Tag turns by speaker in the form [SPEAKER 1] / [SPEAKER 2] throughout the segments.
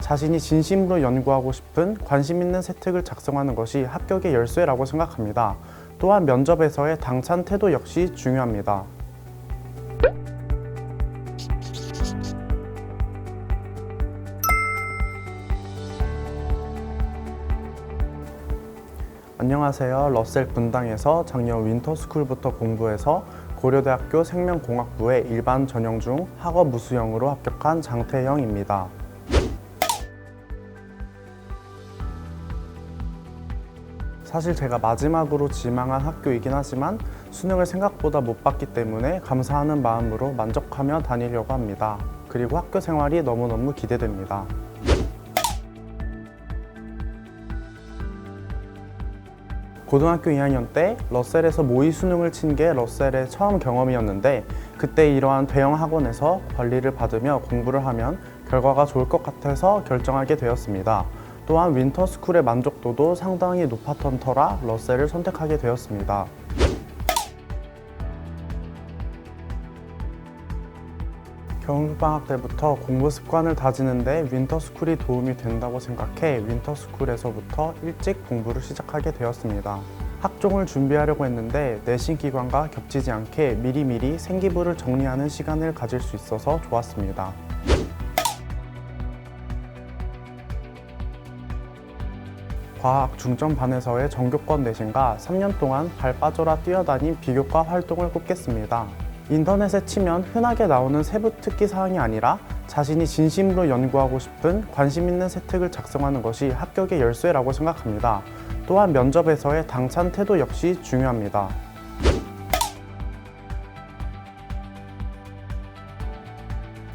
[SPEAKER 1] 자신이 진심으로 연구하고 싶은 관심 있는 세특을 작성하는 것이 합격의 열쇠라고 생각합니다. 또한 면접에서의 당찬 태도 역시 중요합니다. 안녕하세요. 러셀 분당에서 작년 윈터스쿨부터 공부해서 고려대학교 생명공학부의 일반 전형 중 학업 무수형으로 합격한 장태형입니다. 사실 제가 마지막으로 지망한 학교이긴 하지만 수능을 생각보다 못 봤기 때문에 감사하는 마음으로 만족하며 다니려고 합니다. 그리고 학교 생활이 너무너무 기대됩니다. 고등학교 2학년 때 러셀에서 모의 수능을 친 게 러셀의 처음 경험이었는데 그때 이러한 대형 학원에서 관리를 받으며 공부를 하면 결과가 좋을 것 같아서 결정하게 되었습니다. 또한 윈터스쿨의 만족도도 상당히 높았던 터라 러셀을 선택하게 되었습니다. 겨울방학 때부터 공부 습관을 다지는데 윈터스쿨이 도움이 된다고 생각해 윈터스쿨에서부터 일찍 공부를 시작하게 되었습니다. 학종을 준비하려고 했는데 내신 기간과 겹치지 않게 미리미리 생기부를 정리하는 시간을 가질 수 있어서 좋았습니다. 과학 중점반에서의 전교권 내신과 3년 동안 발 빠져라 뛰어다닌 비교과 활동을 꼽겠습니다. 인터넷에 치면 흔하게 나오는 세부 특기 사항이 아니라 자신이 진심으로 연구하고 싶은 관심 있는 세특을 작성하는 것이 합격의 열쇠라고 생각합니다. 또한 면접에서의 당찬 태도 역시 중요합니다.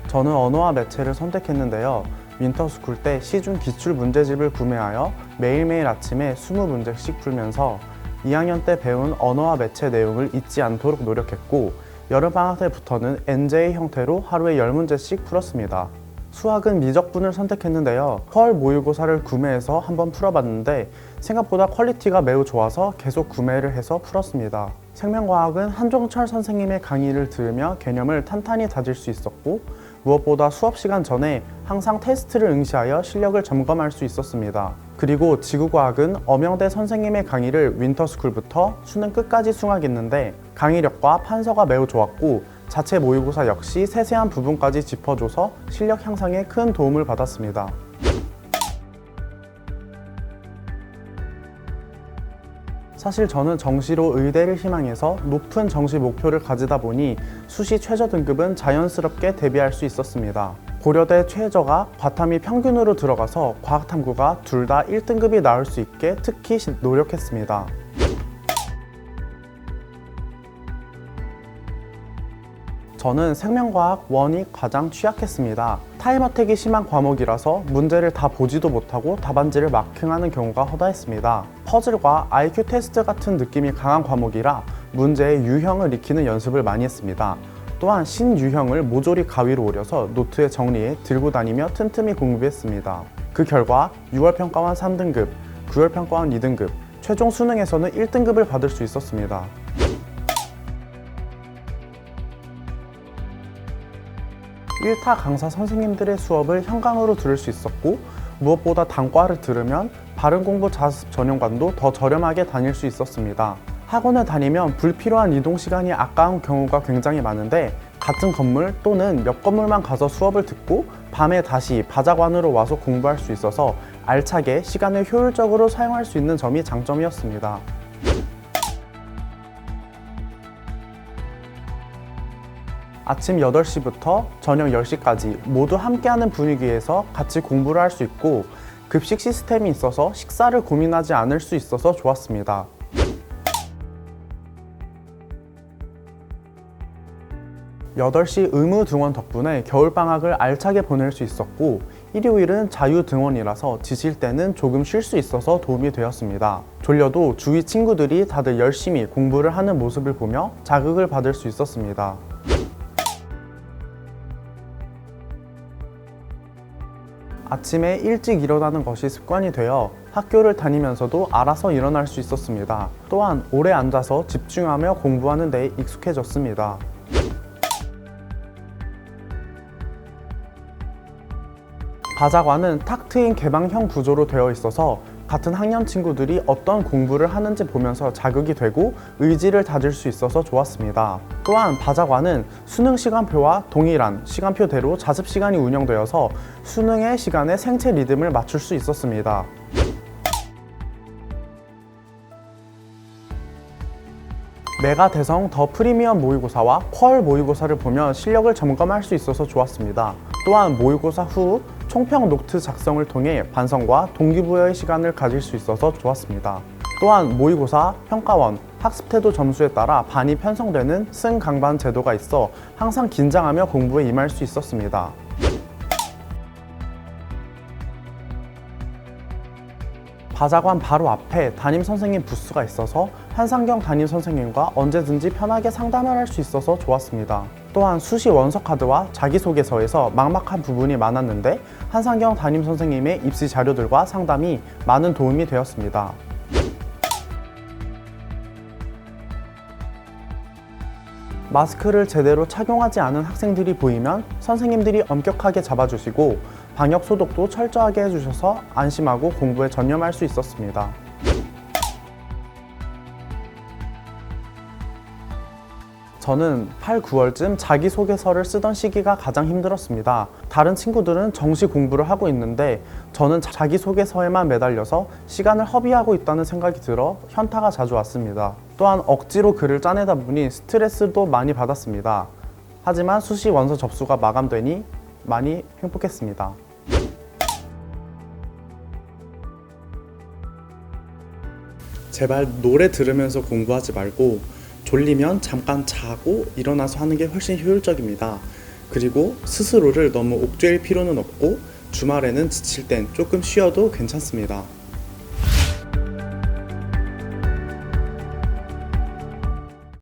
[SPEAKER 1] 저는 언어와 매체를 선택했는데요. 윈터스쿨 때 시중 기출 문제집을 구매하여 매일매일 아침에 20문제씩 풀면서 2학년 때 배운 언어와 매체 내용을 잊지 않도록 노력했고 여름방학 때부터는 NJ 형태로 하루에 10문제씩 풀었습니다. 수학은 미적분을 선택했는데요. 펄 모의고사를 구매해서 한번 풀어봤는데 생각보다 퀄리티가 매우 좋아서 계속 구매를 해서 풀었습니다. 생명과학은 한종철 선생님의 강의를 들으며 개념을 탄탄히 다질 수 있었고 무엇보다 수업 시간 전에 항상 테스트를 응시하여 실력을 점검할 수 있었습니다. 그리고 지구과학은 엄영대 선생님의 강의를 윈터스쿨부터 수능 끝까지 수강했는데 강의력과 판서가 매우 좋았고 자체 모의고사 역시 세세한 부분까지 짚어줘서 실력 향상에 큰 도움을 받았습니다. 사실 저는 정시로 의대를 희망해서 높은 정시 목표를 가지다 보니 수시 최저 등급은 자연스럽게 대비할 수 있었습니다. 고려대 최저가 과탐이 평균으로 들어가서 과학탐구가 둘 다 1등급이 나올 수 있게 특히 노력했습니다. 저는 생명과학 1이 가장 취약했습니다. 타임어택이 심한 과목이라서 문제를 다 보지도 못하고 답안지를 마킹하는 경우가 허다했습니다. 퍼즐과 IQ 테스트 같은 느낌이 강한 과목이라 문제의 유형을 익히는 연습을 많이 했습니다. 또한 신유형을 모조리 가위로 오려서 노트에 정리해 들고 다니며 틈틈이 공부했습니다. 그 결과 6월 평가원 3등급, 9월 평가원 2등급, 최종 수능에서는 1등급을 받을 수 있었습니다. 일타 강사 선생님들의 수업을 현강으로 들을 수 있었고 무엇보다 단과를 들으면 바른 공부 자습 전용관도 더 저렴하게 다닐 수 있었습니다. 학원을 다니면 불필요한 이동 시간이 아까운 경우가 굉장히 많은데 같은 건물 또는 몇 건물만 가서 수업을 듣고 밤에 다시 바자관으로 와서 공부할 수 있어서 알차게 시간을 효율적으로 사용할 수 있는 점이 장점이었습니다. 아침 8시부터 저녁 10시까지 모두 함께하는 분위기에서 같이 공부를 할 수 있고 급식 시스템이 있어서 식사를 고민하지 않을 수 있어서 좋았습니다. 8시 의무 등원 덕분에 겨울방학을 알차게 보낼 수 있었고 일요일은 자유 등원이라서 지칠 때는 조금 쉴 수 있어서 도움이 되었습니다. 졸려도 주위 친구들이 다들 열심히 공부를 하는 모습을 보며 자극을 받을 수 있었습니다. 아침에 일찍 일어나는 것이 습관이 되어 학교를 다니면서도 알아서 일어날 수 있었습니다. 또한 오래 앉아서 집중하며 공부하는 데 익숙해졌습니다. 바자관은 탁 트인 개방형 구조로 되어 있어서 같은 학년 친구들이 어떤 공부를 하는지 보면서 자극이 되고 의지를 다질 수 있어서 좋았습니다. 또한 바자관은 수능 시간표와 동일한 시간표대로 자습 시간이 운영되어서 수능의 시간에 생체 리듬을 맞출 수 있었습니다. 메가 대성 더 프리미엄 모의고사와 퀄 모의고사를 보면 실력을 점검할 수 있어서 좋았습니다. 또한 모의고사 후 총평 노트 작성을 통해 반성과 동기부여의 시간을 가질 수 있어서 좋았습니다. 또한 모의고사, 평가원, 학습태도 점수에 따라 반이 편성되는 승강반 제도가 있어 항상 긴장하며 공부에 임할 수 있었습니다. 바자관 바로 앞에 담임선생님 부스가 있어서 한상경 담임선생님과 언제든지 편하게 상담을 할 수 있어서 좋았습니다. 또한 수시 원서 카드와 자기소개서에서 막막한 부분이 많았는데 한상경 담임선생님의 입시 자료들과 상담이 많은 도움이 되었습니다. 마스크를 제대로 착용하지 않은 학생들이 보이면 선생님들이 엄격하게 잡아주시고 방역 소독도 철저하게 해주셔서 안심하고 공부에 전념할 수 있었습니다. 저는 8, 9월쯤 자기소개서를 쓰던 시기가 가장 힘들었습니다. 다른 친구들은 정시 공부를 하고 있는데 저는 자기소개서에만 매달려서 시간을 허비하고 있다는 생각이 들어 현타가 자주 왔습니다. 또한 억지로 글을 짜내다 보니 스트레스도 많이 받았습니다. 하지만 수시 원서 접수가 마감되니 많이 행복했습니다. 제발 노래 들으면서 공부하지 말고 졸리면 잠깐 자고 일어나서 하는 게 훨씬 효율적입니다. 그리고 스스로를 너무 옥죄일 필요는 없고 주말에는 지칠 땐 조금 쉬어도 괜찮습니다.